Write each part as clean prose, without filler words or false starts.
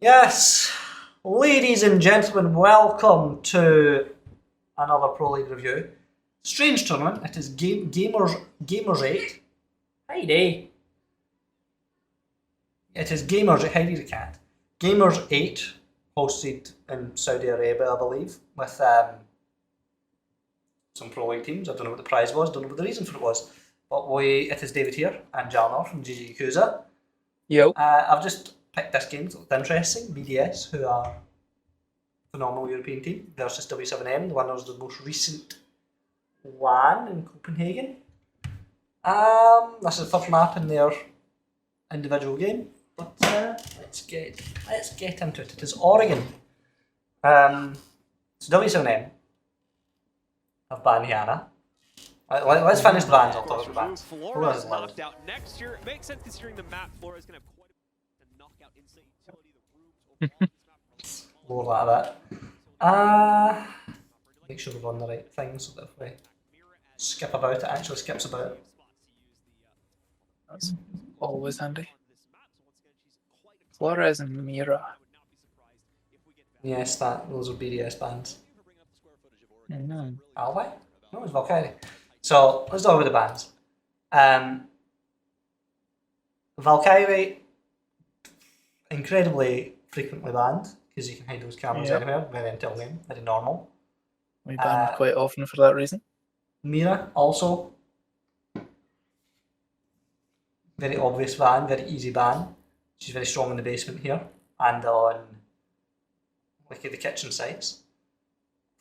Yes, ladies and gentlemen, welcome to another Pro League review. Strange tournament. It is Gamers 8. Heidi. It is Gamers. Heidi's a cat. Gamers 8, hosted in Saudi Arabia, I believe, with some Pro League teams. I don't know what the prize was. Don't know what the reason for it was. But it is David here and Jalnor from GG Yakuza. Yo. I've just picked this game, so it's interesting. BDS, who are a phenomenal European team, versus W7M, the winners of the most recent one in Copenhagen. This is the first map in their individual game, but let's get into it. It is Oregon. So W7M have banned Yana. Let's finish the bans. I'll talk about bans. Flores knocked out next year. It makes sense considering the map. Flores going to have quite a bit to knock out insane utility. The rooms More like that. Make sure we've done the right thing so that if we skip about it, actually skips about it. That's always handy. Flores and Mira. Yes, those are BDS bands. Mm-hmm. Are they? No, it's Valkyrie. So let's talk about the bands. Valkyrie, incredibly frequently banned because you can hide those cameras anywhere. Very intel game, very normal. We ban quite often for that reason. Mira also very obvious ban, very easy ban. She's very strong in the basement here and on like the kitchen sites.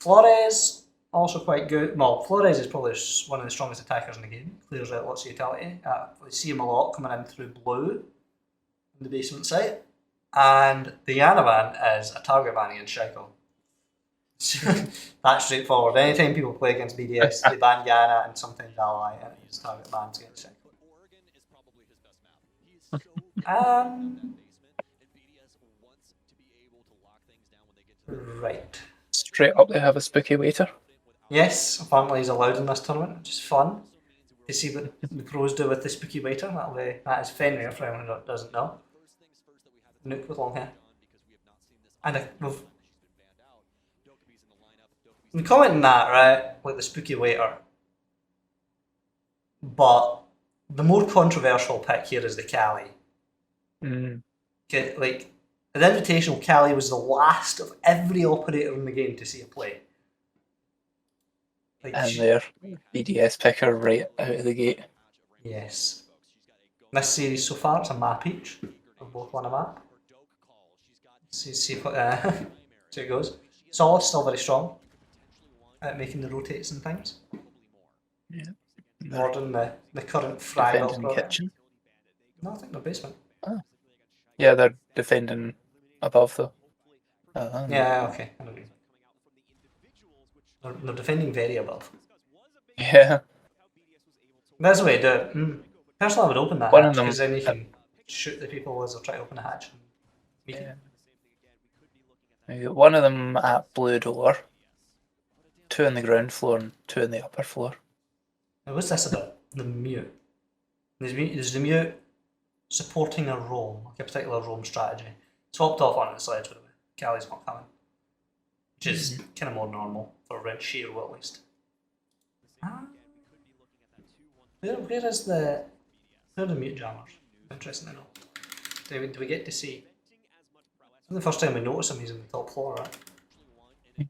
Flores also quite good. Well, Flores is probably one of the strongest attackers in the game. Clears out lots of utility. We see him a lot coming in through blue in the basement site. And the Yana ban is a target ban against Shaiko. That's straightforward. Anytime people play against BDS, they ban Yana and sometimes Ally and use target bans against Shaiko. Right. Straight up, they have a spooky waiter. Yes, apparently he's allowed in this tournament, which is fun to see what the pros do with the spooky waiter. That is Fenrir for anyone who doesn't know. Nuke with long hair. And we comment on that, right? Like the spooky waiter. But the more controversial pick here is the Cali. Like, at the Invitational, Cali was the last of every operator in the game to see a play. Like and their BDS picker right out of the gate. Yes. This series so far, it's a map each. We've both won a map. See what so it goes. Sol's still very strong at making the rotates and things. Yeah. More than the current fragile kitchen. No, I think they're basement. Oh. Yeah, they're defending above though. Yeah, okay. I agree. They're defending very above. Yeah. That's the way to do it. Personally, I would open that hatch because then you can shoot the people as they try to open the hatch. Yeah. One of them at blue door, 2 on the ground floor and 2 on the upper floor. Now, what's this about? The mute. There's the mute supporting a roam, like a particular roam strategy. Swapped off on the sledge, by the way. Cali's not coming. Which is kind of more normal for Red Shiro at least. Where are the mute jammers? Interesting to know. Do we get to see? It's the first time we notice him, he's on the top floor, right?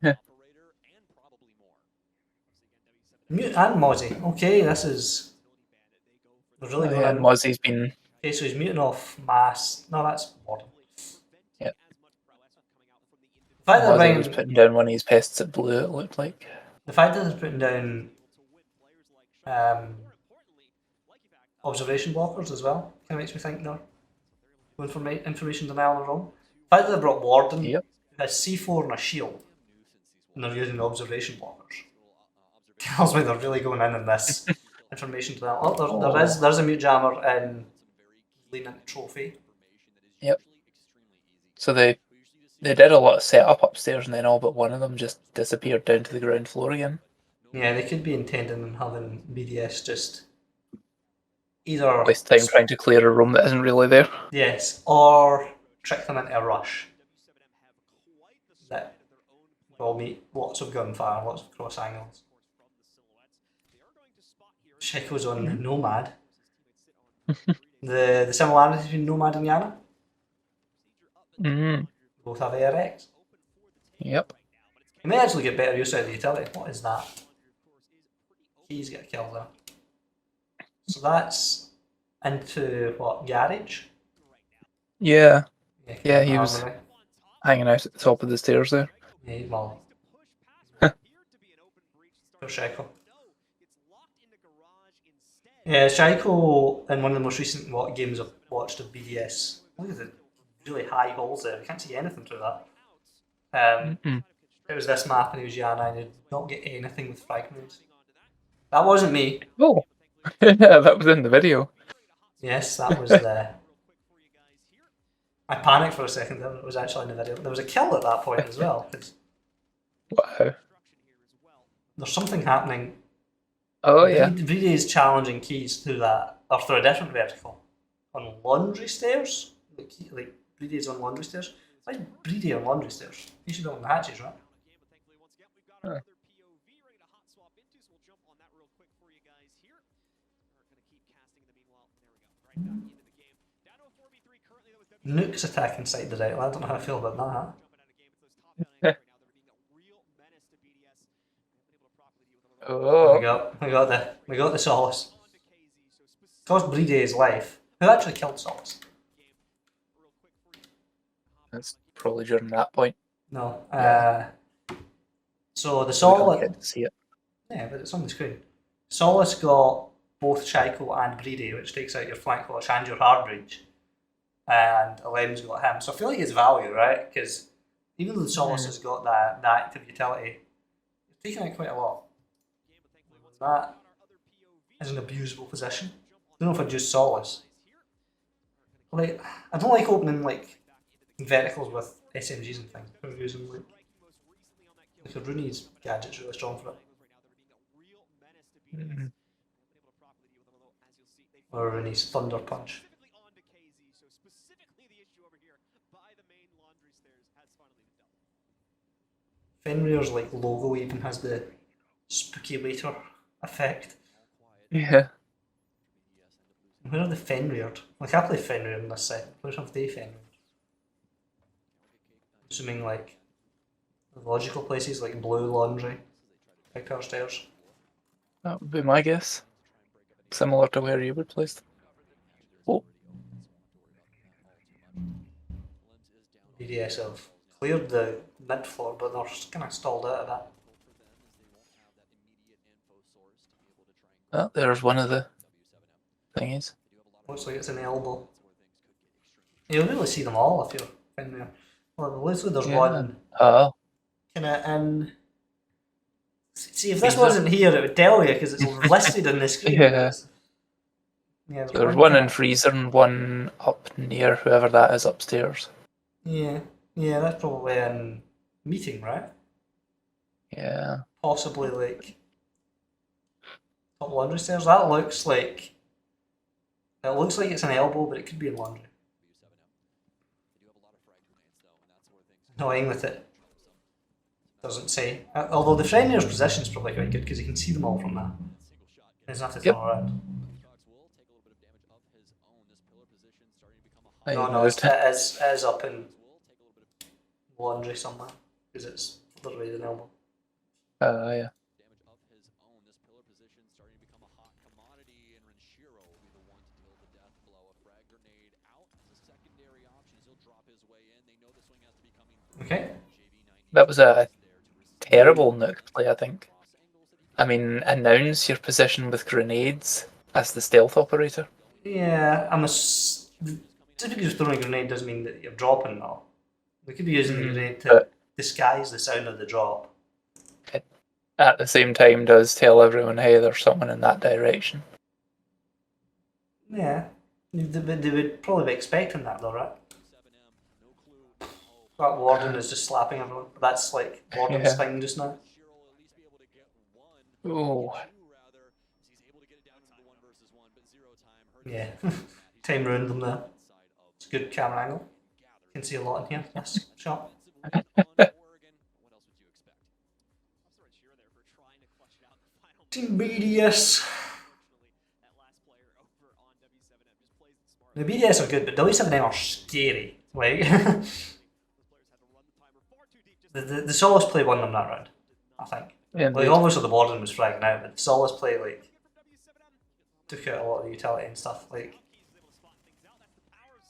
Yeah. Mute and Mozzie. Okay, this is. We're really going in. Mozzie's been. Okay, so he's muting off mass. No, that's modern. Yep. The fact that Mozzie was putting down one of his pests at blue, it looked like. The fact that they're putting down observation blockers as well kind of makes me think they're information denial are wrong. The fact that they brought Warden, who has C4 and a shield, and they're using the observation blockers, tells me they're really going in this information denial. Oh, there's a mute jammer in Lenient Trophy. Yep. So they did a lot of setup upstairs and then all but one of them just disappeared down to the ground floor again. Yeah, they could be intending on having BDS just either waste time trying to clear a room that isn't really there. Yes, or trick them into a rush. All meet lots of gunfire, lots of cross angles. Shaco's on Nomad. The similarities between Nomad and Yana? Mm. Both have ARX. Yep. You may actually get better use out of the utility. What is that? He's got a kill there. So that's into what, garage? Yeah. Yeah, he was armory. hanging out at the top of the stairs there. Yeah, well. For Shaco. Yeah, Shaco in one of the most recent games I've watched of BDS. Look at the really high holes there. You can't see anything through that. It was this map and it was Yana and you did not get anything with frag moves. That wasn't me. Oh, yeah, that was in the video. Yes, that was the... I panicked for a second there, it was actually in the video. There was a kill at that point as well. Wow. There's something happening. Oh, yeah. Brede is challenging keys through that, or through a different vertical. On laundry stairs? Like Brede is on laundry stairs? Why is Brede on laundry stairs? He should be on the hatches, right? Huh. Nuke's attacking side direct. I don't know how I feel about that. Oh. We got the Solace. Cost Brede his life. Who actually killed Solace? That's probably during that point. No. Yeah. So the We don't Solace. get to see it. Yeah, but it's on the screen. Solace got both Shaiko and Brede, which takes out your flank watch and your hard breach. And Alem's got him. So I feel like it's value, right? Because even though Solace has got that active utility, it's taking out quite a lot. That is an abusable position. I don't know if I'd use Solace. Like, I don't like opening like verticals with SMGs and things. I'm using like a Rooney's gadget's really strong for it. Or Rooney's Thunder Punch. Fenrir's like logo even has the spooky later effect. Yeah. Where are the Fenrir? Like I play Fenrir in this set. Where have they Fenrir? Assuming like logical places like Blue Laundry, Big Tower Stairs. That would be my guess. Similar to where you would place them. Oh. BDS have cleared the mid floor, but they're kind of stalled out of that. Oh, there's one of the thingies. Looks like it's an elbow. You'll really see them all if you're in there. Well, literally there's one Oh. kind of in... See, if this wasn't here, it would tell you because it's listed on the screen. Yeah. Yeah, There's one in freezer and one up near whoever that is upstairs. Yeah, that's probably in meeting, right? Yeah. Possibly like top laundry stairs. That looks like it's an elbow, but it could be in laundry. Annoying that it doesn't say. Although the Fenrir's position is probably quite good because you can see them all from that. He doesn't have to turn around. No, it is up in laundry somewhere because it's further away than elbow. Yeah. Okay. That was a terrible nuke play, I think. I mean, announce your position with grenades as the stealth operator. Yeah, just because you're throwing a grenade doesn't mean that you're dropping though. We could be using the grenade to disguise the sound of the drop. It, at the same time, does tell everyone, hey, there's someone in that direction. Yeah, they would probably be expecting that though, right? That Warden is just slapping everyone. That's like Warden's thing just now. Oh. Yeah, time ruined them there. It's a good camera angle. You can see a lot in here. Yes, shot. Team BDS. The BDS are good, but W7M are scary. Like the Solace play won them that round, I think. Yeah, Like obviously the Warden was fragging out, but the Solace play like took out a lot of the utility and stuff. Like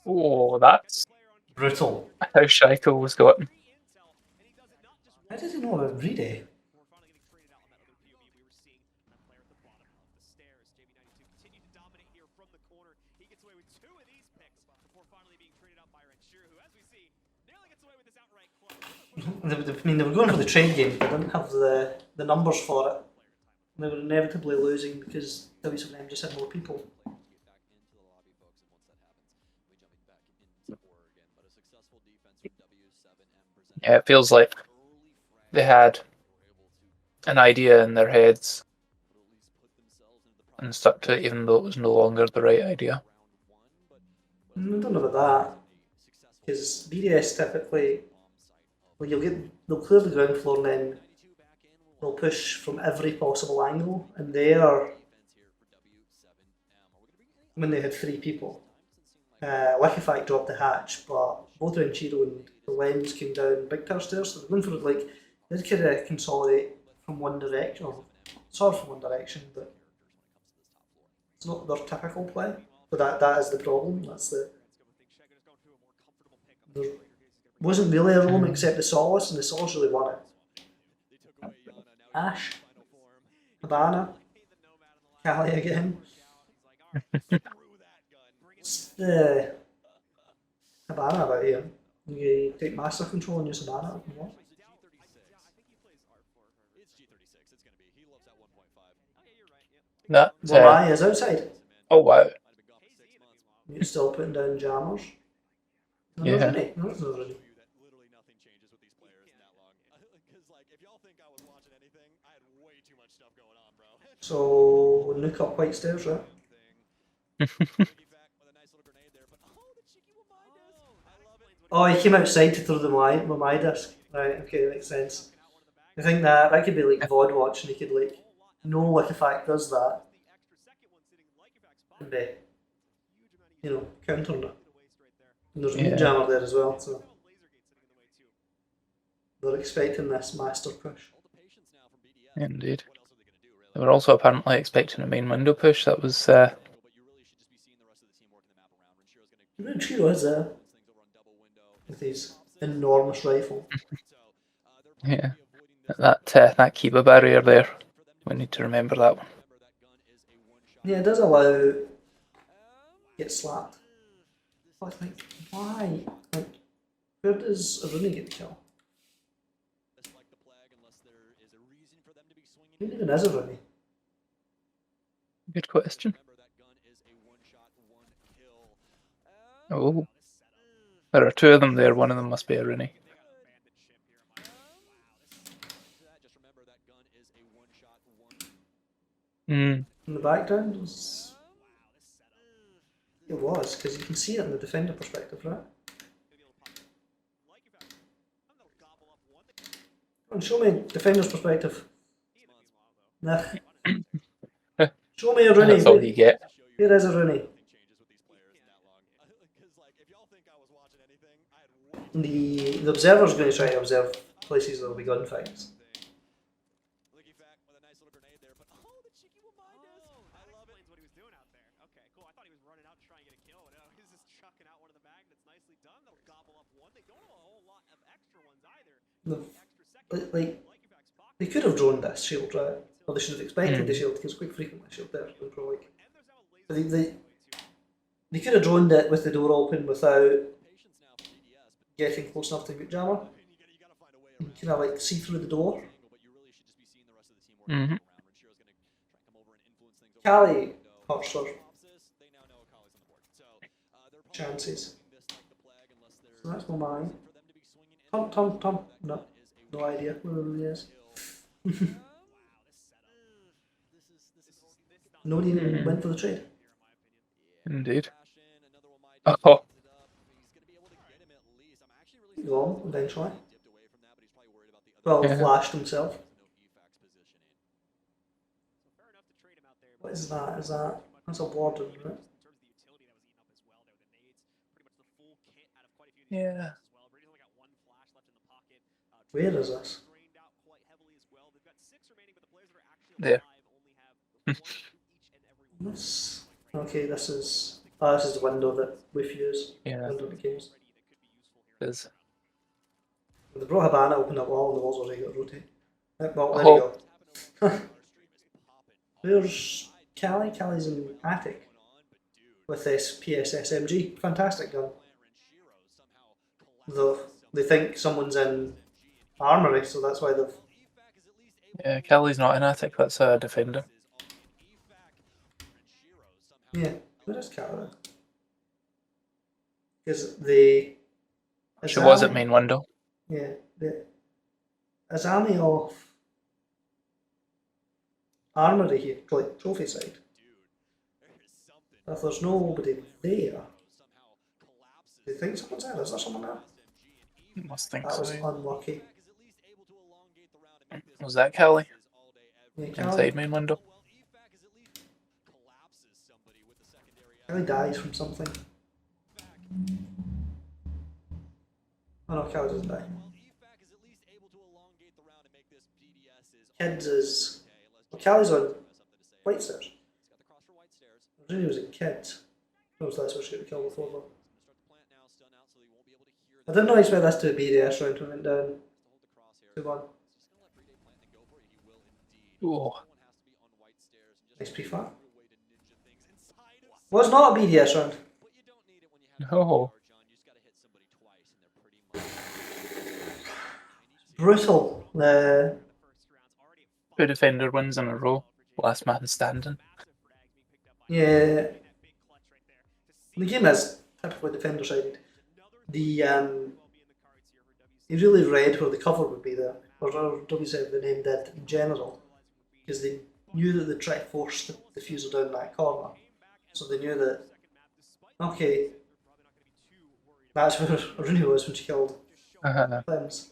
oh, that's brutal. how Shaiko was gotten. How did he know about Reedy? I mean, they were going for the trade game, but they didn't have the numbers for it. They were inevitably losing because W7M just had more people. Yeah, it feels like they had an idea in their heads and stuck to it even though it was no longer the right idea. I don't know about that. Because BDS typically, well, they'll clear the ground floor and then they'll push from every possible angle. And when they had 3 people, Liquefact dropped the hatch, but both Renchiro and the Lens came down big tower stairs. So they're going for it, like, they kind of consolidate from one direction, or sort of from one direction, but it's not their typical play. But that is the problem. There wasn't really a roam except the Solace, and the Solace really won it. Ash, Habana, Cali again. It's the Habana about here. You take master control and use Habana. What? That, Lamai is outside. oh wow. You're still putting down jammers. No, Yeah. Really. No, it's not really. So, Nuke up White Stairs, right? Oh, he came outside to throw the my disc. Right, okay, that makes sense. I think that could be like VOD watch, and he could like know Liquefact does that and be, countering it. And there's a Yeah. jammer there as well, so they're expecting this master push. Indeed. They were also apparently expecting a main window push. That was Renchiro is there with his enormous rifle. yeah. That Kiba barrier there. We need to remember that one. Yeah, it does allow get slapped. But I think, why? Like, where does Aruni get the kill? Who even is Aruni? Good question. Oh. There are 2 of them there. One of them must be a Rooney. In the background was... It was, because you can see it in the defender perspective, right? Come on, show me defender's perspective. Nah. Show me a Rooney. That's all you get. Here is a Rooney. The observer's going to try to observe places there will be gunfights. Like, they could have droned this shield, right? Or they should have expected the shield, because quite frequently shield there. But they could have droned it with the door open without getting close enough to Boot Jammer. You kind of like see through the door. Mm-hmm. Cali hurts her chances. So that's my mind. Tom. No idea where it really is. Nobody even went for the trade. Indeed. Oh. Go on, eventually. Well, Yeah. flashed himself. What is that? That's a warden, right? Yeah. Where is this? There. This. Okay, this is the window that we fuse. Yeah. Window that games. There's When they brought Habana, opened up wall, and the walls were ready to rotate. Well, there you go. There's Callie. Callie's in the attic with this PSSMG. Fantastic gun. Though they think someone's in armory, so that's why they've. Yeah, Kelly's not an attic, that's a defender. Yeah, where is Callie? Because they. She was at main window. Yeah, is Annie off armory here, like trophy side? If there's nobody there, do you think someone's there? Is there someone there? Must think That was so. unlucky. Was that Kelly? Yeah, Inside main window? Kelly dies from something. Oh no, Kelly doesn't die. Kids is. Well, Kelly's on White Stairs. I knew he was in Kids. I was that's where she got killed before though. I didn't know he expect this to be a BDS round when it went down 2-1. Oh, Nice pre-fire. Was not a BDS round. no. Brutal. Two defender wins in a row. Last man standing. Yeah. The game is typically defender sided. The he really read where the cover would be there, or W7M did in general, because they knew that they tried to force the diffuser down that corner. So they knew that, okay, that's where Rooney was when she killed Clems.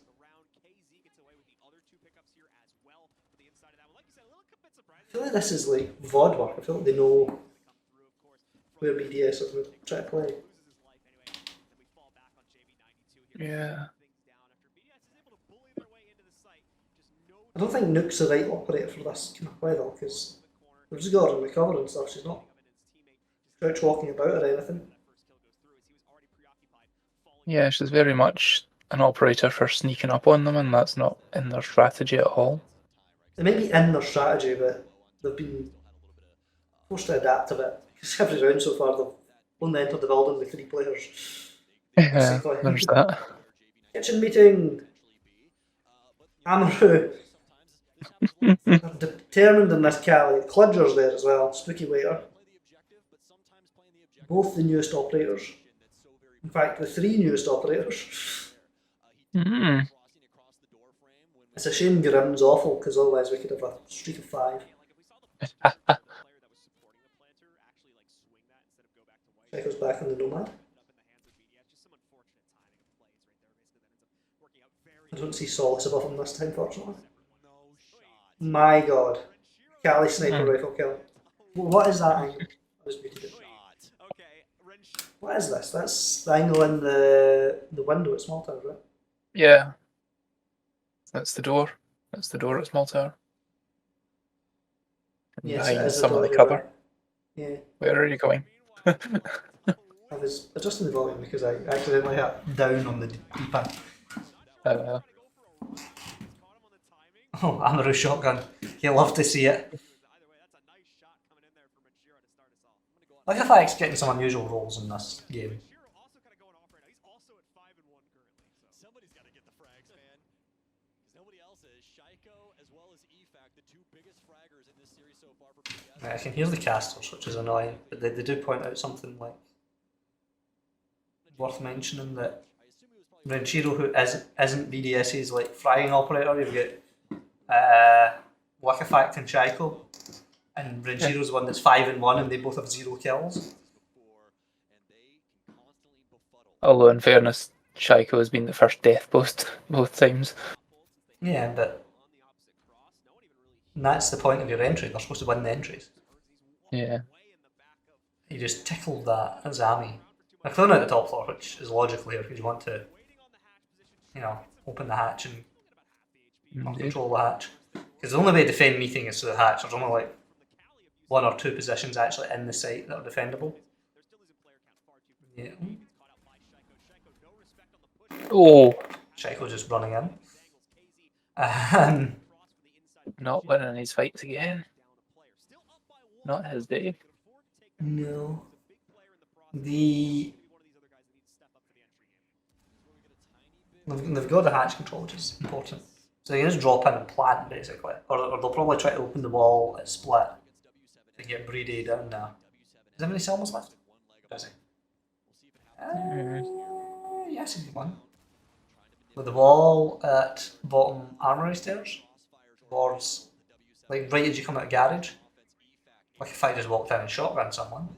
I feel like this is like VOD work. I feel like they know where BDS is going to try to play. Yeah. I don't think Nuke's the right operator for this kind of play though, because we've just got her in the cover and stuff. She's not crouch walking about or anything. Yeah, she's very much an operator for sneaking up on them, and that's not in their strategy at all. It may be in their strategy, but they've been forced to adapt a bit. Because every round so far, they've only entered the building with 3 players. Yeah, there's that. Kitchen meeting! Amaru! Determined in this Cali. Kludger's there as well, spooky waiter. Both the newest operators. In fact, the 3 newest operators. Mm. It's a shame Grim's awful, because otherwise we could have a streak of 5. Echo's back on the Nomad. I don't see Solace above him this time, fortunately. My god. Cali sniper rifle kill. What is that angle? I just muted it. What is this? That's the angle in the window at Small Tower, right? Yeah. That's the door. That's the door at Small Tower. And Yes, it behind is a some of door, the cover. Yeah. Where are you going? I was adjusting the volume because I accidentally hit down on the D-pad. Oh, Amaru shotgun. You'll love to see it. Like if I getting some unusual rolls in this game. I can hear the casters, which is annoying, but they do point out something like worth mentioning, that Renshiro, who isn't BDS's like frying operator, you've got Liquefact and Shaiko, and Renshiro's the one that's 5-1 and they both have 0 kills. Although in fairness, Shaiko has been the first death post both times. Yeah, but that's the point of your entry. They're supposed to win the entries. Yeah. He just tickled that Zami. They're clearing out the top floor, which is logical here because you want to, open the hatch and Indeed. control the hatch. Because the only way to defend meeting is through the hatch. There's only like 1 or 2 positions actually in the site that are defendable. Yeah. Oh, Shaiko just running in. not winning his fights again. Not his day. No. They've got the hatch control, which is important. So they can just drop in and plant, basically. Or they'll probably try to open the wall at split to get Breedy down there. Does anybody see almost left? Does he? Yes, he's one. With the wall at bottom armory stairs, towards, like, right as you come out of garage. Like if I just walked in and shotgun someone.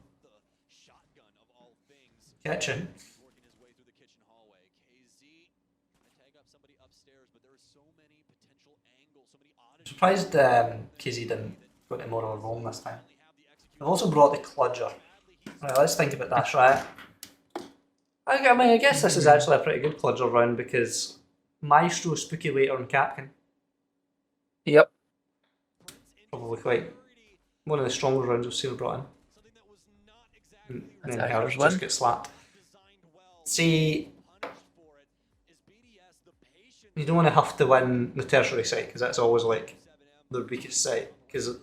Kitchen. I'm surprised KZ didn't go into more of a roam this time. They've also brought the Cludger. Right, let's think about this, right? I guess this is actually a pretty good Cludger round because Maestro, Spooky Waiter and Capkin. Yep. Probably quite one of the stronger rounds we've seen brought in. And then Hers just get slapped. See, you don't want to have to win the tertiary site because that's always like the weakest site because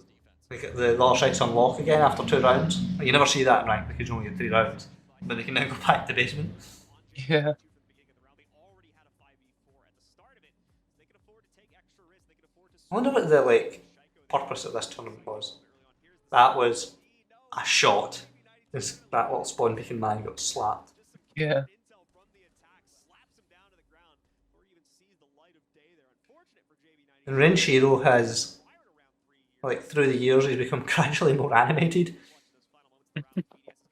like the other site's unlock again after 2 rounds. You never see that in rank because you only get 3 rounds, but they can now go back to basement. Yeah. I wonder what the purpose of this tournament was. That was a shot. That little spawn beacon man got slapped. Yeah. And Renshiro has, through the years, he's become gradually more animated.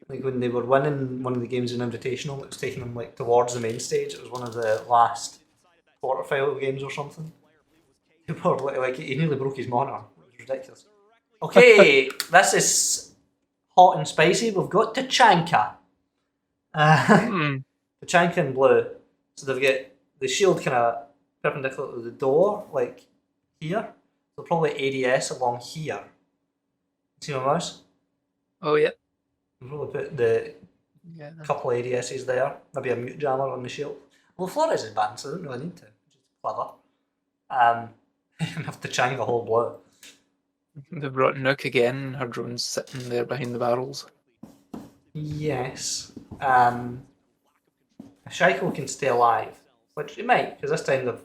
Like when they were winning one of the games in Invitational, it was taking them towards the main stage. It was one of the last quarterfinal games or something. People were he nearly broke his monitor. It was ridiculous. Okay, this is hot and spicy. We've got Tachanka. Tachanka in blue. So they've got the shield kind of perpendicular to the door, here. So probably ADS along here. See my mouse? Oh, yeah. We'll probably put the couple of ADSs there. Maybe a mute jammer on the shield. Well, Flores is banned, so I don't really need to, which is clever. Have to change the whole blue. They brought Nook again. Her drone's sitting there behind the barrels. Yes. Shaiko can stay alive, which it might, because this time they've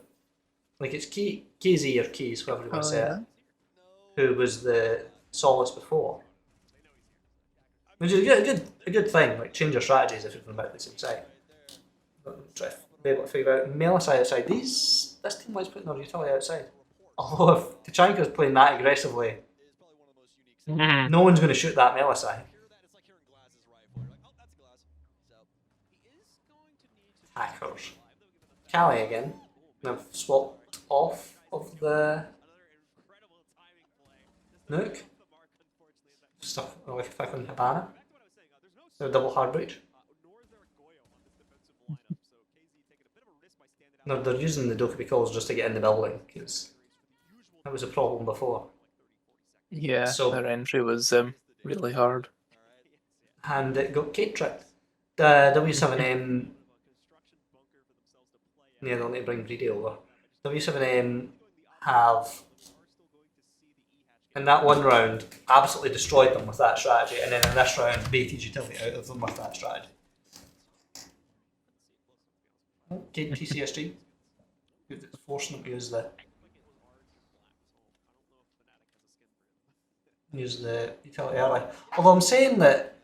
it's KZ or Keys, whoever you want to say it, who was the Solace before. Which is a good thing, change your strategies if you're from about the same side. Try to be able to figure out Melisai outside. This team likes putting their utility outside. Although if Tachanka's playing that aggressively, no one's going to shoot that Melisai. Hackers. Callie again. They've swapped off of the Nuke. Stuff like if I can Habana. So double hard breach. No, they're using the Dokubi calls just to get in the building because that was a problem before. Yeah, so their entry was really hard. And it got Kate tricked. The W7M. Yeah, they'll need to bring Breedy over. W7M have, in that one round, absolutely destroyed them with that strategy, and then in this round, baited utility out of them with that strategy. Okay, TCSG. It's forcing them to use the utility early. Although I'm saying that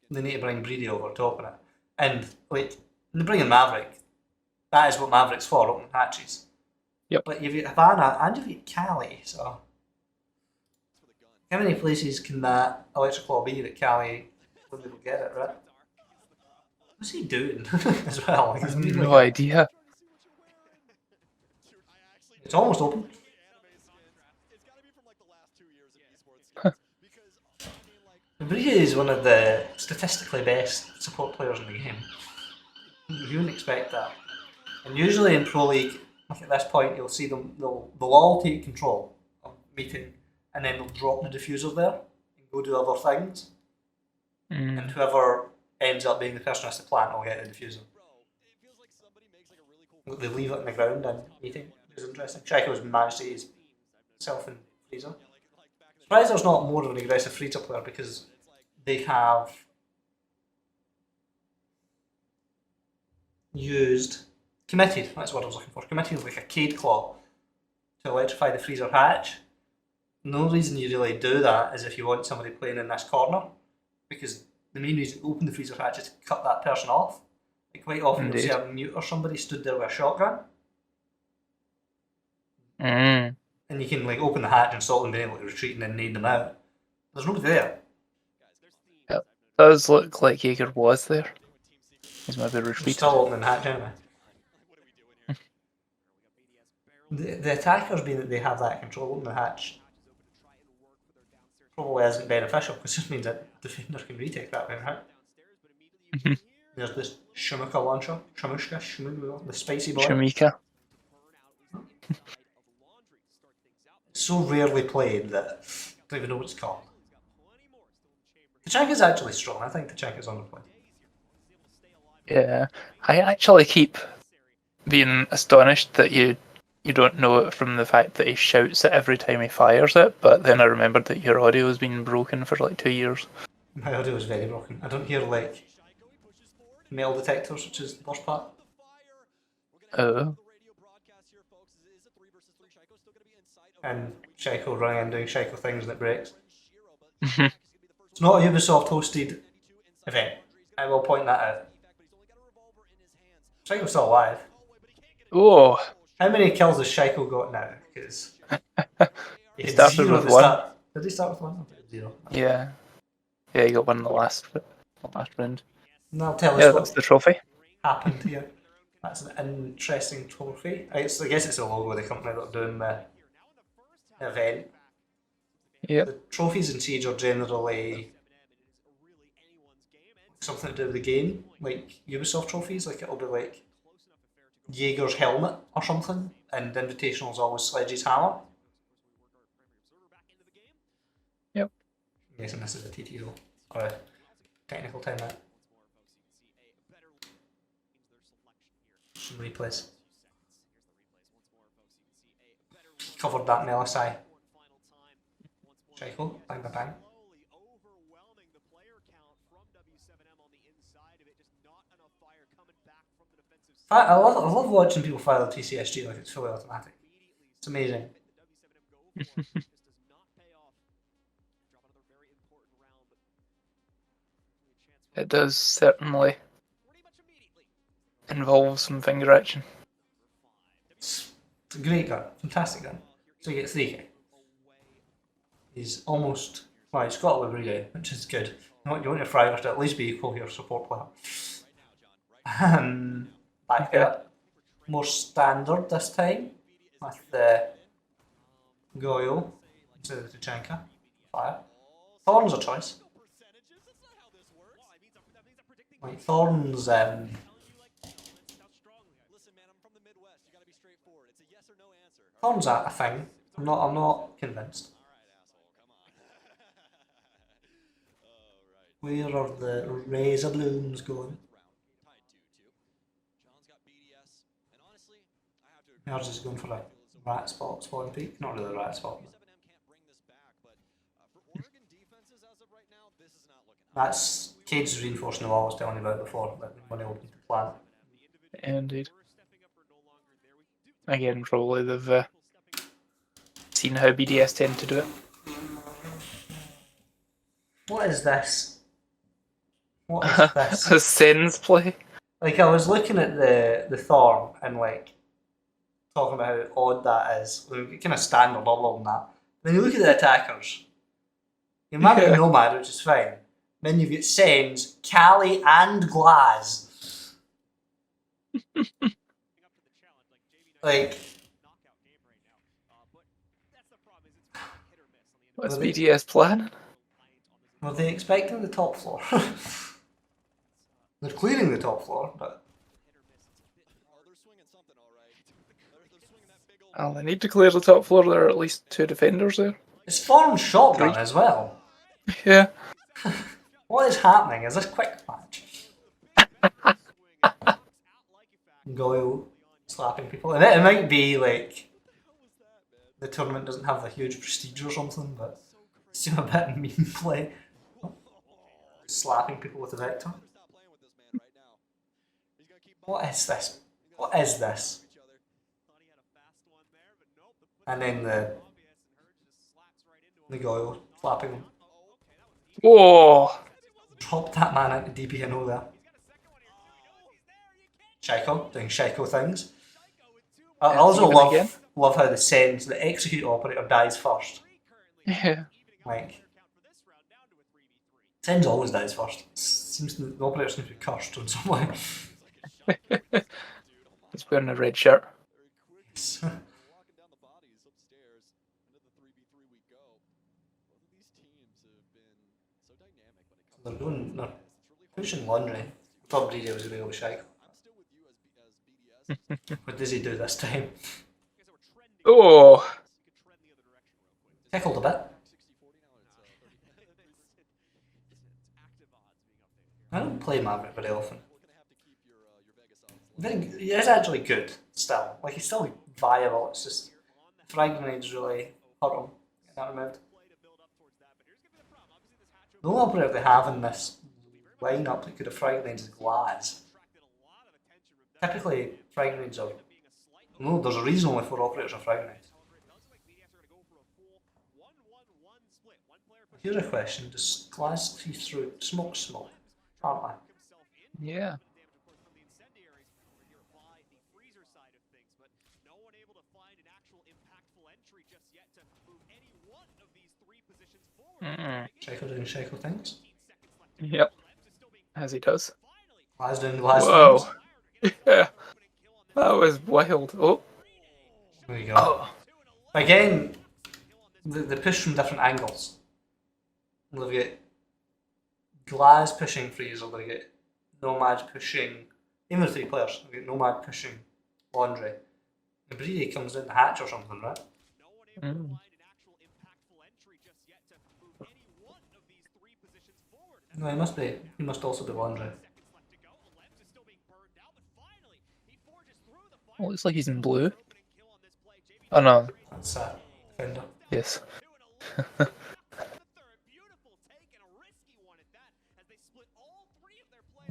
they need to bring Breedy over to open it. And, when they bring in Maverick, that is what Maverick's for, open hatches. Yep. But you've got Havana and you've got Callie, so how many places can that electric claw be that Callie wouldn't be able to get it, right? What's he doing as well? I have no idea. It's almost open. Bria is one of the statistically best support players in the game. You wouldn't expect that. And usually in Pro League, like at this point, you'll see them, they'll all take control of meeting, and then they'll drop the diffuser there and go do other things. And whoever ends up being the person who has to plant will get the diffuser. They leave it on the ground and meeting, which is interesting. Shaiko's managed to use himself in freezer. Surprised there's not more of an aggressive freezer player because they have used committed, that's what I was looking for, committed like a Cade Claw to electrify the freezer hatch. No reason you really do that is if you want somebody playing in this corner, because the main reason to open the freezer hatch is to cut that person off. Like quite often you'll see a mute or somebody stood there with a shotgun. And you can like open the hatch and stop them being able to retreat and then nade them out. There's nobody there. It does look like Jaeger was there. He's maybe retreated. Still opening the hatch anyway. The attackers, being that they have that control in the hatch, probably isn't beneficial because it just means that defender can retake that way, right? There's this Shumika launcher, Shumushka, the spicy boy. Shumika. It's so rarely played that I don't even know what it's called. Tachanka's actually strong. I think Tachanka's underplayed. Yeah, I actually keep being astonished that you don't know it from the fact that he shouts it every time he fires it, but then I remembered that your audio has been broken for like 2 years. My audio is very broken. I don't hear like metal detectors, which is the worst part. Oh. And Shaiko running and doing Shaiko things and it breaks. It's not a Ubisoft hosted event. I will point that out. Shaiko's still alive. Oh. How many kills has Shaiko got now? Because he started with one. Did he start with one? Zero. Yeah. Yeah, he got one in the last round. And that'll tell us Yeah, what that's the trophy. happened here. That's an interesting trophy. I guess it's a logo of the company that are doing the event. Yeah. The trophies in Siege are generally something to do with the game, like Ubisoft trophies. Like it'll be like Jaeger's helmet or something, and the Invitational's always Sledge's hammer. Yep. I'm guessing this is a TT though, or a technical timeout. Some replays. Covered that Melisai. Shaiko, bang bang bang. I love watching people fire the TCSG like it's fully automatic. It's amazing. It does certainly involve some finger action. It's a great gun, fantastic gun. So you get 3k. He's almost, well, he's got a livery day, which is good. You want your friars to at least be equal to your support player. Back there, more standard this time with the Goyo instead of the Tachanka. Fire. Thorn's a choice. Like Thorn's Thorn's a thing. I'm not convinced. Where are the razor blooms going? Yours is going for a rat spot, spawn peak. Not really a rat spot. That's Cade's reinforcing the wall I was telling you about before, that when they opened the plant. Indeed. Again, probably they've seen how BDS tend to do it. What is this? What is this? A Sens play. Like I was looking at the Thorn and like talking about how odd that is. Like, kind of standard level and that. Then you look at the attackers. You might be Nomad, which is fine. Then you've got Sens, Cali, and Glaz. Like, what's BDS plan? Were they expecting the top floor? They're clearing the top floor, but Oh, they need to clear the top floor. There are at least 2 defenders there. it's Thorn's shotgun 3. as well. Yeah. What is happening? Is this quick match? Goyle slapping people. And it might be like the tournament doesn't have a huge prestige or something, but it seems a bit mean play. Slapping people with a vector. What is this? What is this? And then the Goyle slapping him. Whoa! Drop that man into DPNO there. Shaiko, doing Shaiko things. I also love how the execute operator dies first. Yeah. Like, Sens always dies first. The operator seems to be cursed in some way. He's wearing a red shirt. They're pushing laundry. I thought BDS was going to go with Shaiko. What does he do this time? Oh! Tickled a bit. I don't play Maverick very often. He is actually good still. Like, he's still viable. It's just frag grenades really hurt him. Get that removed. The only operator they have in this lineup that could have frag grenades is Glaz. Typically, frag grenades are. No, there's a reason only 4 operators are frag grenades. Here's a question: does Glaz see through smoke? Aren't I? Yeah. Shaiko doing Shaiko things. Yep. As he does. Glaz doing Glaz Whoa. things. Yeah. That was wild. Oh. There you go. Oh. Again, they push from different angles. They'll get Glaz pushing Freezer, they'll get Nomad pushing, even with 3 players, they'll get Nomad pushing Laundry. And Brady comes in the hatch or something, right? Mm. No, he must also be Laundry. Oh, looks like he's in blue. Oh no. That's Defender. Yes.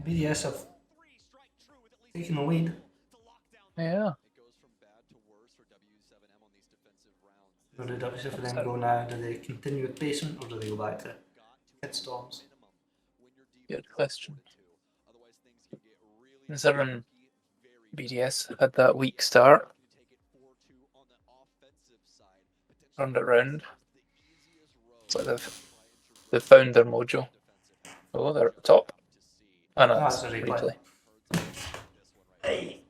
BDS have taken the lead. Yeah. Where do W7M go now? Do they continue with basement or do they go back to hit storms? Good question. Considering BDS had that weak start, turned it round. It's like they've found their mojo. Oh, they're at the top. Oh no, That's that's a a replay. replay. Hey.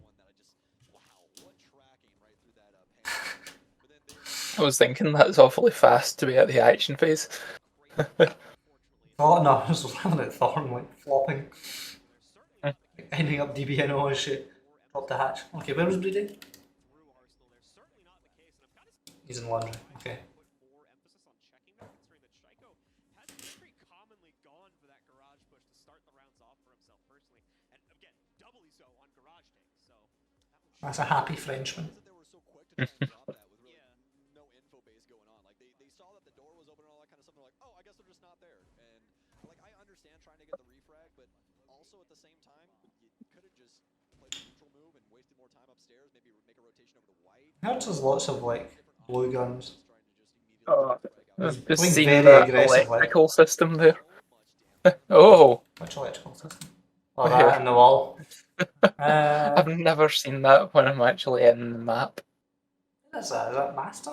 I was thinking that's awfully fast to be at the action phase. Oh no, I was laughing at Thorn like flopping. Ending up DBNO as she dropped the hatch. Okay, where was Brady? He's in laundry, okay. That's a happy Frenchman. I heard there's lots of like blue guns. Oh, He's I've just playing seen very that aggressively. electrical system there. Oh, Which electrical system? Oh, Where? that in the wall. I've never seen that when I'm actually in the map. What is that? Is that master?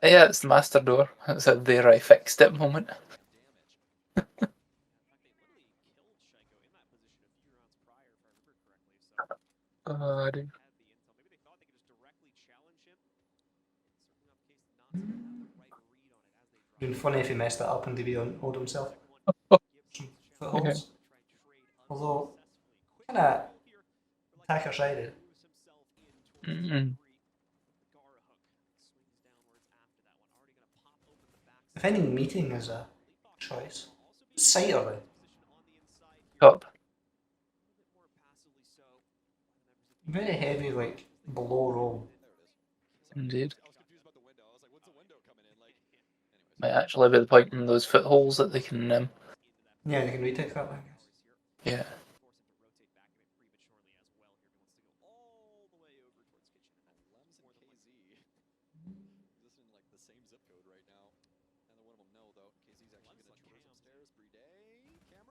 Yeah, it's the master door. It's a there I fixed it moment. I do. Been funny if he messed that up and DB owed himself. footholds. Although, kind of attacker sided. If any meeting is a choice, what site are they? Top. Very heavy, like below roll. Indeed. Might actually be the point in those footholds that they can, Yeah, they can retake that, I guess. yeah.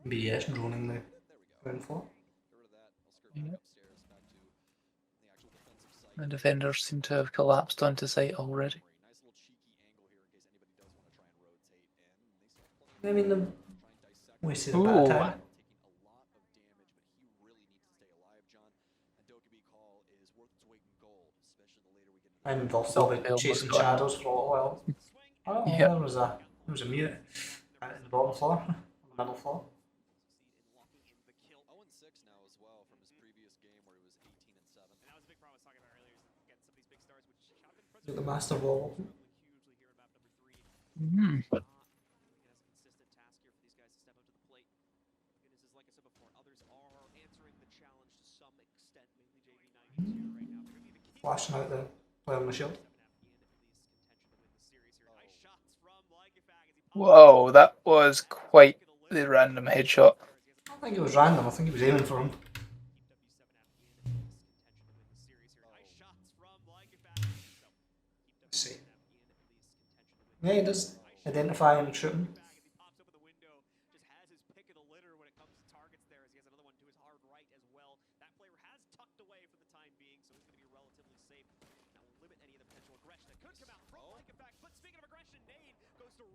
BDS droning the ground floor. The defenders seem to have collapsed onto site already. I mean, the wasted a bit of time. And they'll still be chasing shadows for a little while. Oh, Yep. there was a mute at the bottom floor, on the middle floor. Got the master ball. Flashing out the player on the shield. Whoa, that was quite the random headshot. I don't think it was random, I think he was aiming for him. Let's see. Yeah, he does identify and shoot him.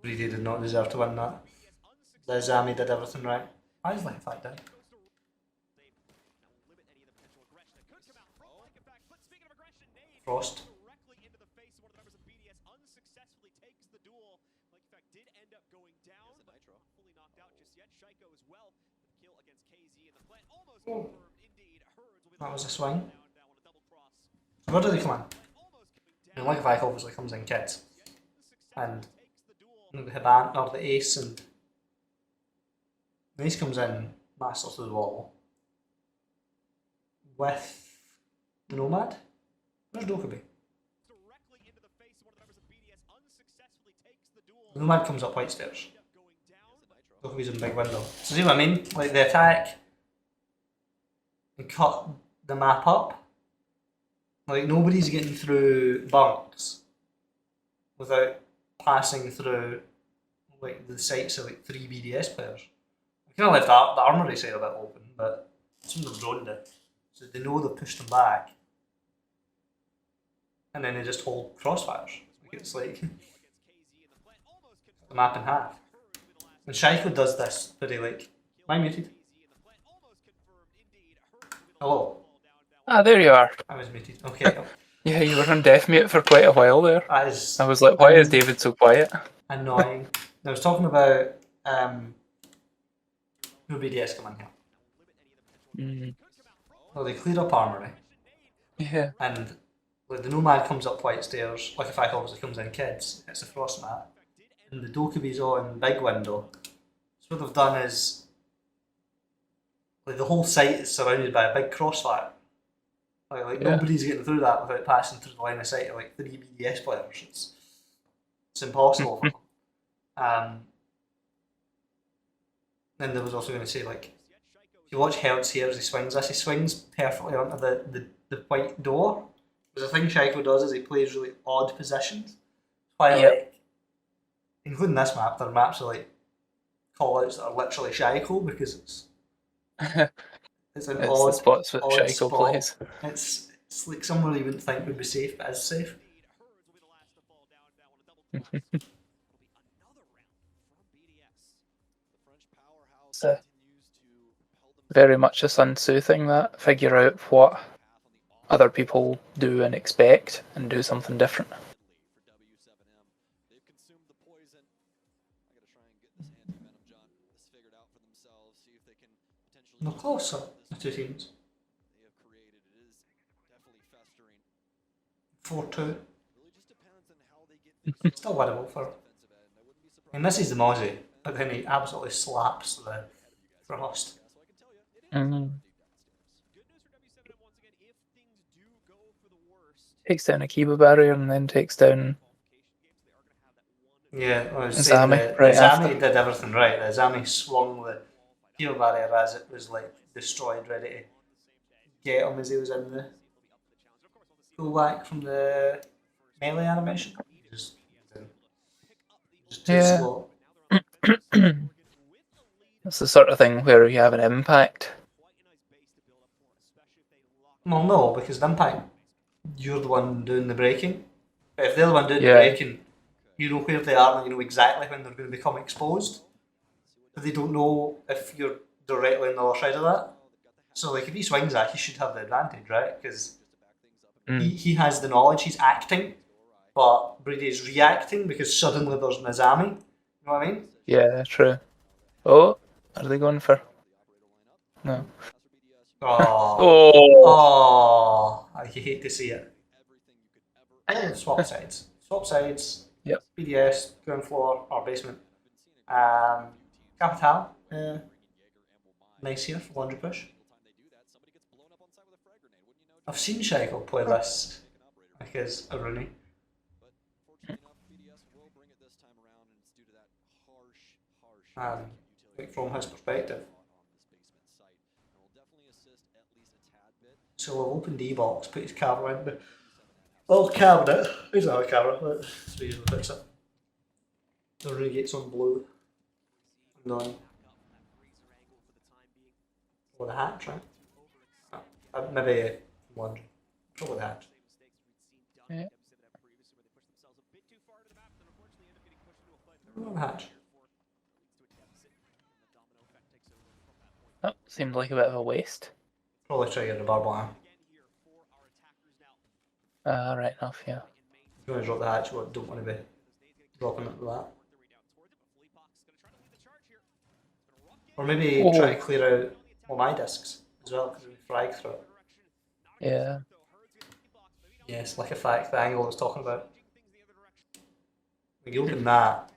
Really did not deserve to win that. The Zami did everything right. I just like the fact that. Frost. Oh. That was a swing. So where do they come in? And like if I obviously comes in kids. And the Hiban or the ace and the ace comes in, master through the wall. With the Nomad? Where's Dokubi? The Nomad comes up white stairs. Dokubi's in the big window. So see what I mean? Like the attack and cut the map up. Like nobody's getting through bunks without passing through like the sights of like 3 BDS players. I kind of left the armory side a bit open, but some of them droned it. So they know they've pushed them back. And then they just hold crossfires. It's like the map in half. And Shaiko does this, but he like, am I muted? Hello? Ah, there you are. I was muted. Okay. Yeah, you were on deaf mute for quite a while there. That is I was like, why is David so quiet? annoying. I was talking about who BDS come in here. Well, they cleared up armory. Yeah. And like, the Nomad comes up white stairs, like if I obviously comes in kids, it's a frost mat. And the Dokubi's on big window. So what they've done is like the whole site is surrounded by a big crossfire. Like nobody's getting through that without passing through the line of sight of like 3 BDS players. It's impossible for them. Then there was also going to say like, if you watch Hertz here as he swings this, he swings perfectly onto the white door. Because the thing Shaiko does is he plays really odd positions. Why like, including this map, there are maps of like call-outs that are literally Shaiko because it's an odd the spots that Shaiko spot. plays. It's like somewhere you wouldn't think would be safe, but is safe. It's very much a Sun Tzu thing, that figure out what other people do and expect and do something different. No closer, the two teams. 4-2. Still winnable for. I mean, this is the Mozzie, but then he absolutely slaps the Frost. Takes down a Kiba barrier and then takes down Yeah, I was saying Zami the right Zami after. did everything right. The Zami swung the heal barrier as it was like destroyed, ready to get him as he was in the pullback from the melee animation. Just too Yeah. slow. It's the sort of thing where you have an impact. Well, no, because the impact, you're the one doing the braking. But if they're the one doing the Yeah. braking, you know where they are and you know exactly when they're going to become exposed. But they don't know if you're directly on the other side of that. So, like, if he swings that, he should have the advantage, right? Because he has the knowledge, he's acting, but Brady's reacting because suddenly there's Nazami. You know what I mean? Yeah, true. Oh, are they going for? No. Oh, Oh. I hate to see it. Swap sides. Swap sides. Yep. BDS, ground floor, or basement. Capital. Nice here for laundry push. I've seen Shackle play this because a Rooney. Like from his perspective. So we'll open D box, put his camera in the little cabinet. Here's another camera. Let's usually fix it. The Rooney gets on blue. And on. With a hatch, right? Maybe one. Probably the hatch. Yeah. The hatch. Oh, seemed like a bit of a waste. Probably try to get the barbell arm. Right enough, yeah. If you want to drop the hatch, but don't want to be dropping it like that. Or maybe try to clear out all my discs as well, because we frag through it. Yeah. Yes, like a fact, the angle I was talking about. When you open that,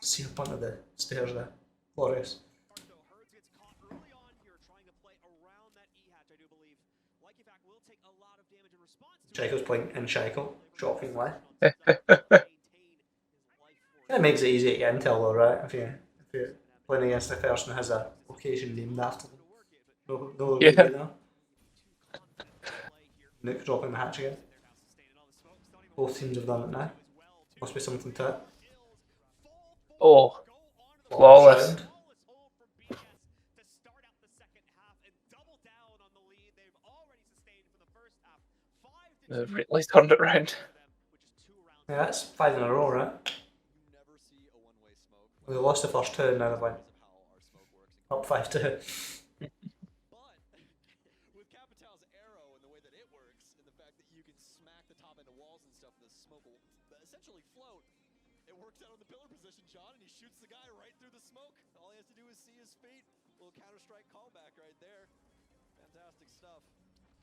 see up onto the stairs there. Glorious. Shaiko's playing in Shaiko, shockingly. It makes it easy to get intel though, right? If you're playing against a person who has a location named after them. No, Yeah. no. Nuke dropping the hatch again. Both teams have done it now. Must be something to it. Oh, flawless. Round. They've really turned it round. Yeah, that's 5 in a row, right? They lost the first 2 and now they went up 5-2.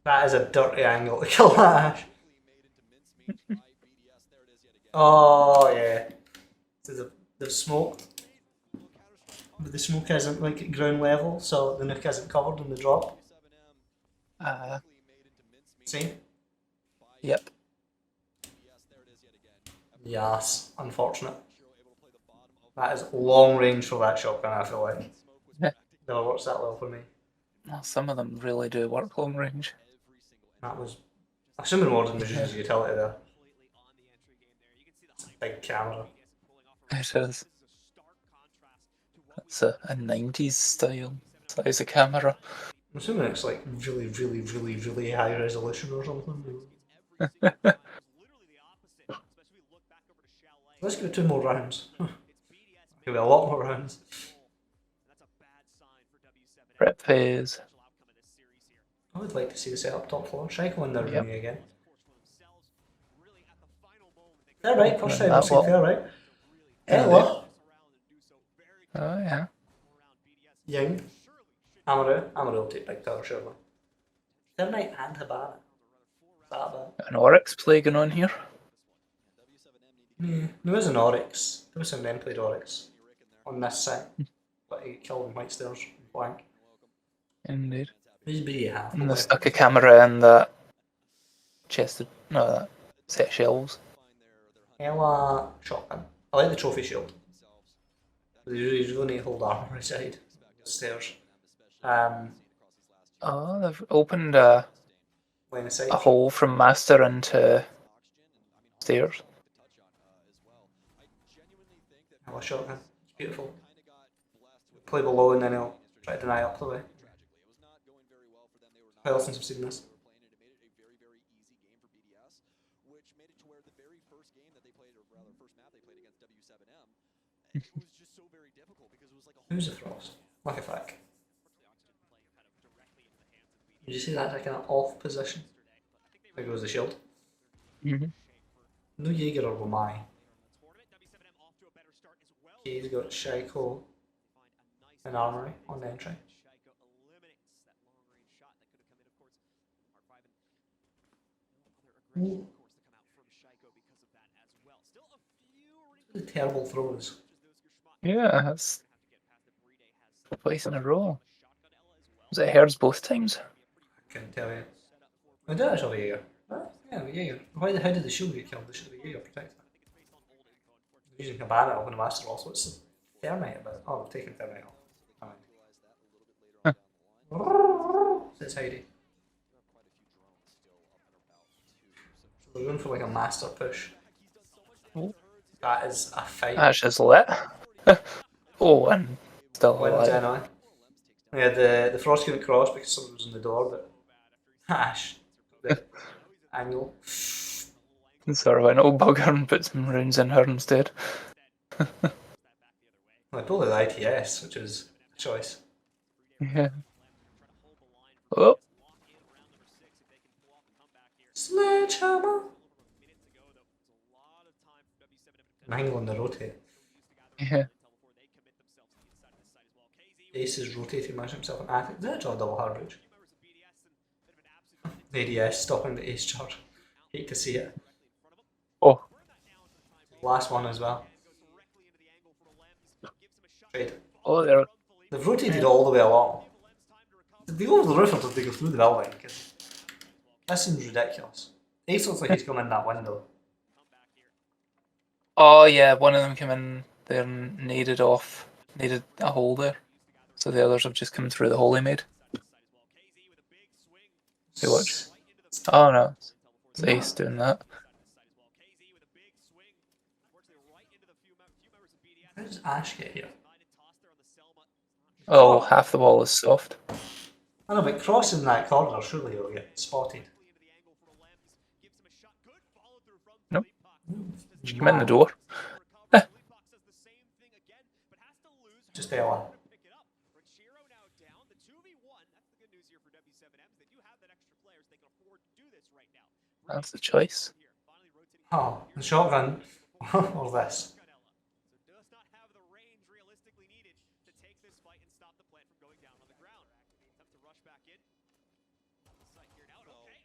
That is a dirty angle to kill that Ash. Oh yeah. So the smoke. But the smoke isn't like at ground level, so the nuke isn't covered in the drop. See? Yep. Yes, unfortunate. That is long range for that shotgun, I feel like. Never works that well for me. Well, some of them really do work long range. That was, assuming more than Magician's utility there. It's a big camera. It is. That's a 90s style size of camera. I'm assuming it's like really, really, really, really high resolution or something. Let's give it 2 more rounds. Give it a lot more rounds. Prep phase. I would like to see the setup top floor. Shaiko in their Yep. Rooney again. Fair right, first time That I've seen lot. fair right. Yeah, Ella. Oh, yeah. Young. Amaru will take big tower, surely. Thermite and Hibana. Is that a bit? An Oryx play going on here. Yeah, there was an Oryx. W7M played Oryx on this side, but he killed in White Stairs blank. Indeed. Who's BD have? And they stuck a camera in that chest. No, that set of shelves. Ella shotgun. I like the trophy shield. You really need to hold armor aside. Stairs. Oh, they've opened a Line of sight. hole from master into stairs. Ella shotgun. It's beautiful. Play below and then he'll try to deny up the way. How else have seen this? Who's the Frost? Look at that. Did you see that like an off position? There goes the shield. Mm-hmm. No Jaeger or Wamai. He's got Shaiko and Armory on the entry. The terrible throws. Yeah, that's twice in a row. Was it Herds both times? I couldn't tell you. I did actually have a Jaeger. Yeah, a Jaeger. How did the shield get killed? Should the Jaeger protect that? Using Cabana up in the Master also. What's the Thermite about? Oh, we've taken Thermite off. Says Heidi. So we're going for like a Master push. Oh. That is a fight. Ash is lit. Oh, and still Wins alive. anyway. Yeah, the Frost couldn't cross because someone was in the door, but Ash, the angle. Sort of an old bugger and put some runes in her instead. I pulled the ITS, which was a choice. Yeah. Oh. Sledgehammer! Angle on the rotate. Yeah. Ace is rotating, matching himself an attic. Is that a double hard reach? ADS stopping the ace charge. Hate to see it. Oh. Last one as well. Trade. Oh, there. They've rotated all the way along. Did they go over the roof or did they go through the building? Because that seems ridiculous. Ace looks like he's gone in that window. Oh yeah, one of them came in there and needed a hole there. So the others have just come through the hole he made. Hey, watch. Oh no. It's Ace doing that. How does Ash get here? Oh, half the wall is soft. I know, but crossing that corner, surely he'll get spotted. Nope. She came in the door. Just Ella. That's the choice. Oh, the shotgun. Or this.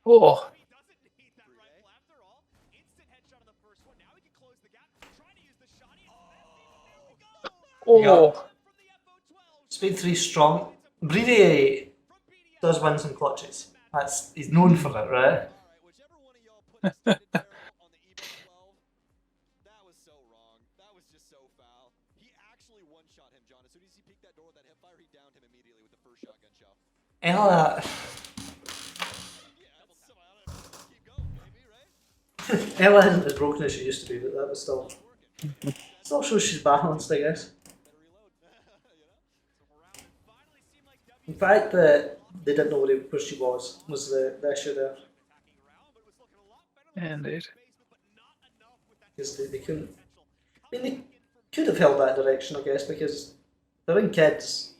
Oh. Oh. Speed 3 strong. Breedy does win some clutches. He's known for it, right? Ella. Ella isn't as broken as she used to be, but that was still shows she's balanced, I guess. The fact that they didn't know where she was the issue there. Indeed. Because they couldn't. I mean, they could have held that direction, I guess, because they're in kids.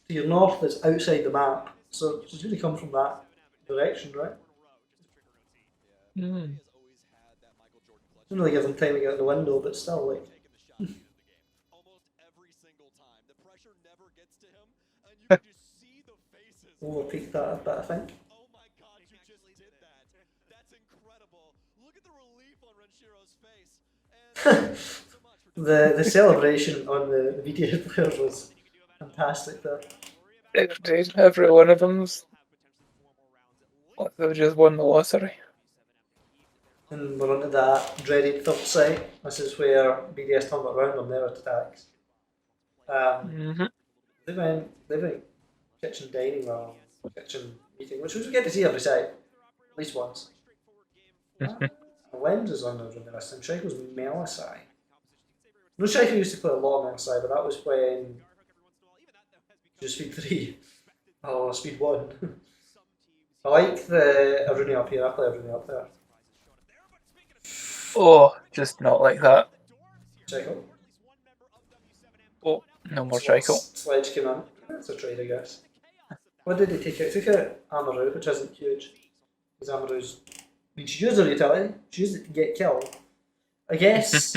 To your north is outside the map, so she's really come from that direction, right? Mm. Didn't really give them time to get out the window, but still, like. overpeaked that a bit, I think. Oh my god, you just did that. That's incredible. Look at the relief on Renshiro's face. And so much for The celebration on the BDS players was fantastic there. Every one of them's like they just won the lottery. And we're onto that dreaded third site. This is where BDS turned it around on their attacks. Mm-hmm. They went kitchen dining or kitchen meeting, which we get to see every site, at least once. Lens is on the this time. Striker was Melisai. No, Striker used to play a lot of Melisai, but that was when she was Speed 3 or Speed 1. I like the Aruni up here. I play Aruni up there. Oh, just not like that. Striker. Oh, no more cycle. Sledge came in. That's a trade, I guess. What did they take out? Took out Amaru, which isn't huge. Because Amaru's. I mean, she used her utility. She used it to get killed. I guess.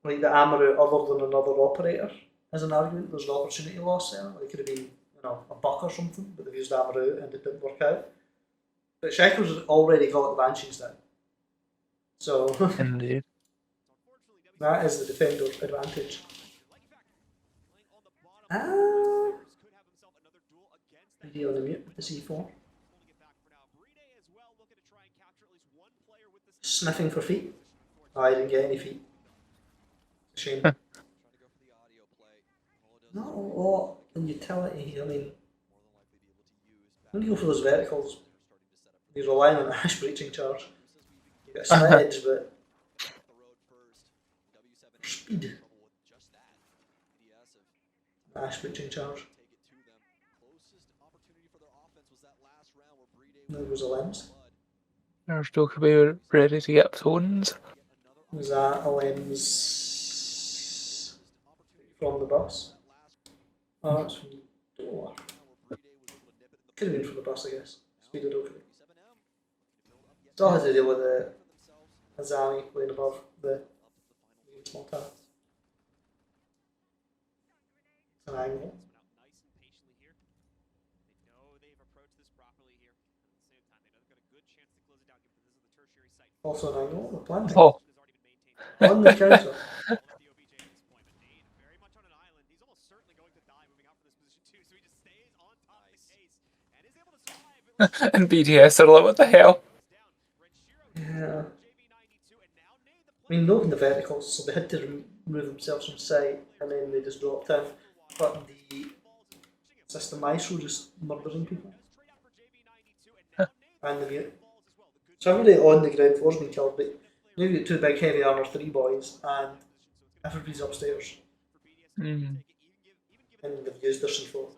Like the Amaru, other than another operator, is an argument. There's an opportunity loss there. Like it could have been, a buck or something, but they've used Amaru and it didn't work out. But Shackle's already got the Banshees down. So. Indeed. That is the defender advantage. BD on the mute with the C4. Sniffing for feet. Oh, I didn't get any feet. Shame. Not a lot in utility. I mean, when you go for those verticals, you're relying on Ash breaching charge. You get a sledge, but for speed. Ash breaching charge. There goes a lens. There's Dokkaebi ready to get tones. Was that a lens from the bus? Oh, that's from the door. Could have been from the bus, I guess. Speed of Dokkaebi. Still has to deal with the Azami playing above the small tower. It's an angle. Also an angle, the planting. Oh. On the counter. And BDS are like, what the hell? Yeah. I mean, no in the verticals, so they had to remove themselves from sight and then they just dropped in. But the system ISO just murdering people. And the mute. So everybody on the ground floor's been killed, but now you've got two big heavy armour 3 boys and everybody's upstairs. Mm. And they've used their C4.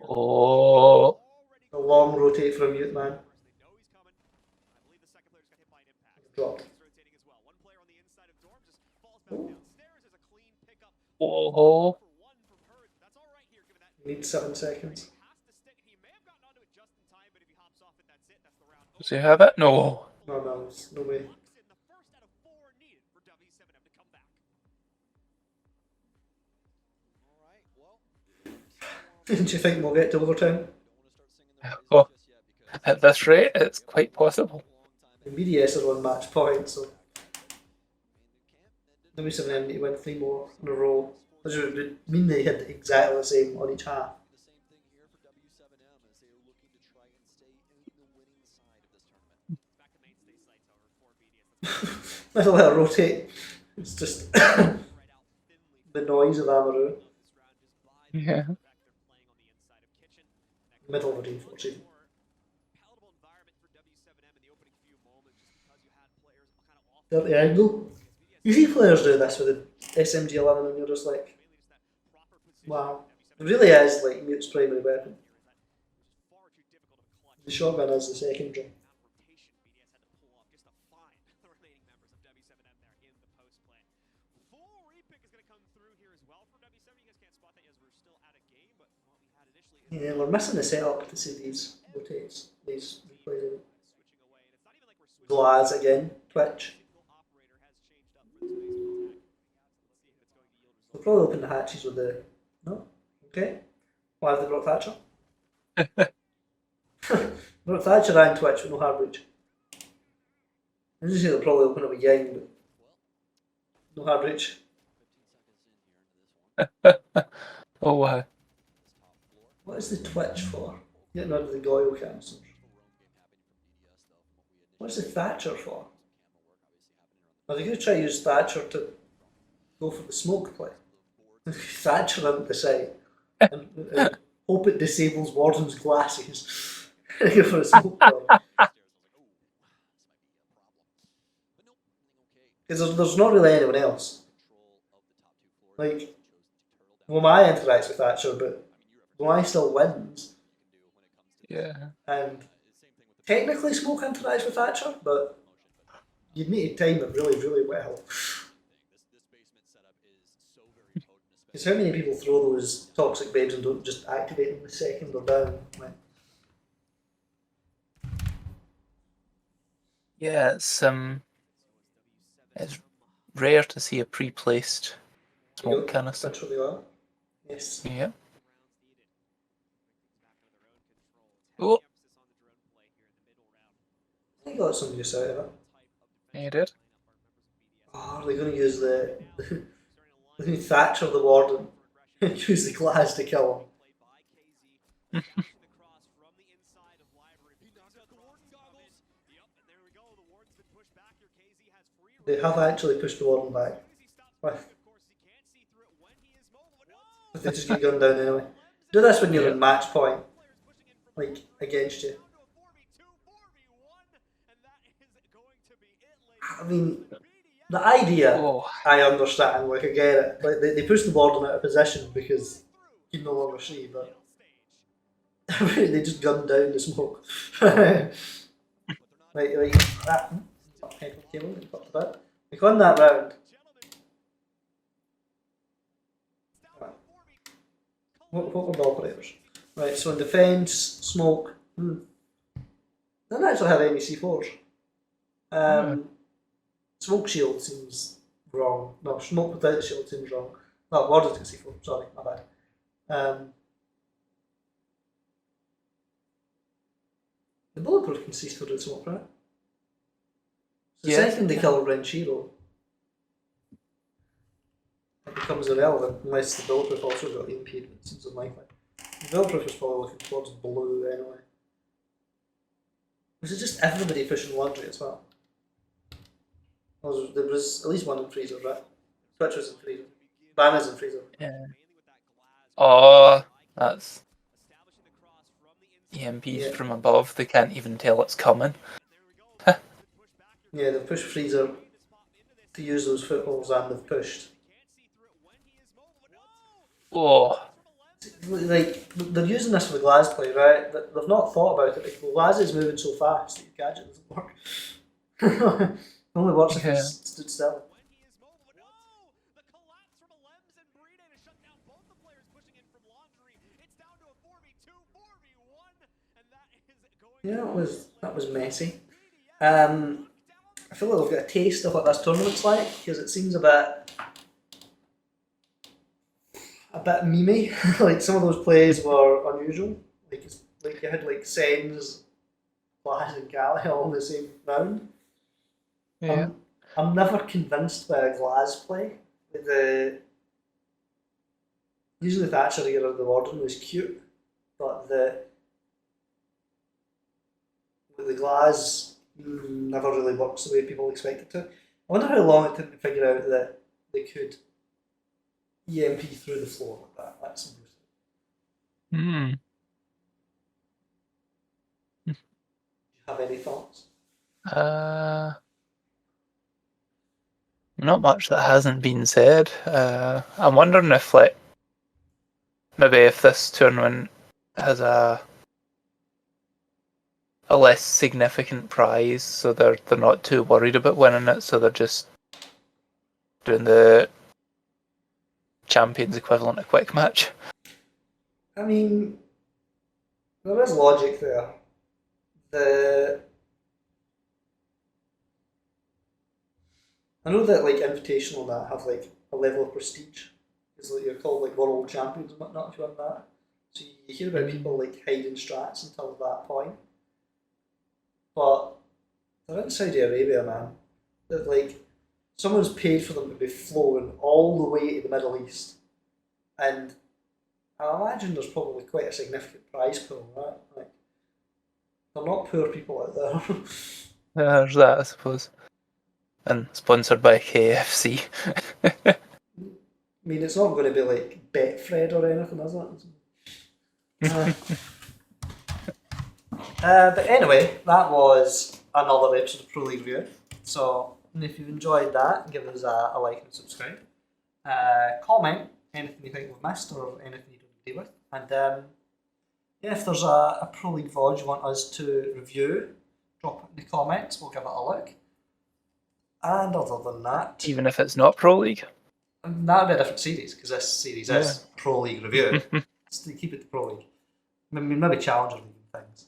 Oh. A long rotate for a mute man. Dropped. Oh. Need 7 seconds. Does he have it? No. No, there's no way. Do you think we'll get to overtime? Oh. At this rate, it's quite possible. The BDS are on match point, so W7M need to win 3 more in a row, which would mean they hit exactly the same on each half. I don't let it rotate. It's just the noise of Amaru. Yeah. Middle of a reinforcing. Dirty angle. You see players do this with the SMG11 and you're just like, wow. It really is like Mute's primary weapon. The shotgun is the secondary. Yeah, we're missing the setup to see these rotates, these replays. Glaz again, Twitch. We'll probably open the hatches with the... No? Okay. Why have they brought Thatcher? Brought Thatcher and Twitch with no hard reach. I just think they'll probably open up again, but no hard reach. Oh wow. What is the Twitch for? Getting rid of the Goyle cancers. What is the Thatcher for? Are they going to try to use Thatcher to go for the smoke play? Thatcher into the site and hope it disables Warden's glasses. Go for a smoke play. Because there's not really anyone else. Like, Wamai interacts with Thatcher, but Wamai still wins. Yeah. And technically Smoke interacts with Thatcher, but you'd need to time it really, really well. Because how many people throw those toxic babes and don't just activate them the second they're down? Like, Yeah, it's rare to see a pre-placed smoke canister. that's what they are. Yes. Yeah. Oh, I got some use out of it. you did. Oh, are they going to use the Thatcher the Warden and use the glass to kill him? They have actually pushed the Warden back. But they just get gunned down anyway. Do this when you're in match point, like against you. I mean, the idea, I understand, like I get it. Like they push the Warden out of position because you no longer see, but they just gunned down the smoke. like that. Cable we talked about. Like on that round. What were the operators? Right, so in defence, smoke. They don't actually have any C4s. Smoke shield seems wrong. No, smoke without the shield seems wrong. No, Warden's got C4, sorry, my bad. The bulletproof can see through the smoke, right? The second they kill Renshiro, it becomes irrelevant unless the bulletproof also got impeded. It seems unlikely. The bulletproof is probably looking towards blue anyway. Was it just everybody pushing laundry as well? There was at least one in freezer, right? Twitch was in freezer. Banner's in freezer. Yeah. Oh, that's EMPs from above. They can't even tell it's coming. Yeah, they've pushed freezer to use those footballs and they've pushed. Oh. Like, they're using this for the glass play, right? They've not thought about it because the glass is moving so fast that your gadget doesn't work. It only works if you stood still. Yeah, that was messy. I feel like we've got a taste of what this tournament's like because it seems a bit memey. Like some of those plays were unusual. Like you had like Sens, Glass, and Galley all in the same round. Yeah. I'm never convinced by a Glass play. Using the Thatcher to get rid of the Warden was cute, but the Glass never really works the way people expect it to. I wonder how long it took to figure out that they could EMP through the floor like that. That's interesting. Do you have any thoughts? Not much that hasn't been said. I'm wondering if, like, maybe if this tournament has a less significant prize, so they're not too worried about winning it, so they're just doing the champions equivalent of quick match. I mean, there is logic there. I know that like invitational that have like a level of prestige. It's like you're called like world champions and whatnot if you want that. So you hear about people like hiding strats until that point, but they're in Saudi Arabia, man. They're like someone's paid for them to be flown all the way to the Middle East, and I imagine there's probably quite a significant prize pool, right? Like they're not poor people out there. There's that, I suppose. And sponsored by KFC. I mean, it's not going to be like Betfred or anything, is it? But anyway, that was another episode of Pro League Review. So if you've enjoyed that, give us a like and subscribe. Comment anything you think we've missed or anything you don't agree with. And yeah, if there's a Pro League VOD you want us to review, drop it in the comments. We'll give it a look. And other than that, Even if it's not Pro League. that would be a different series because this series is Pro League Review. So keep it to Pro League. I mean, maybe Challenger League and things.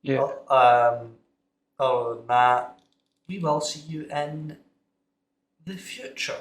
Yeah. But, other than that, we will see you in the future.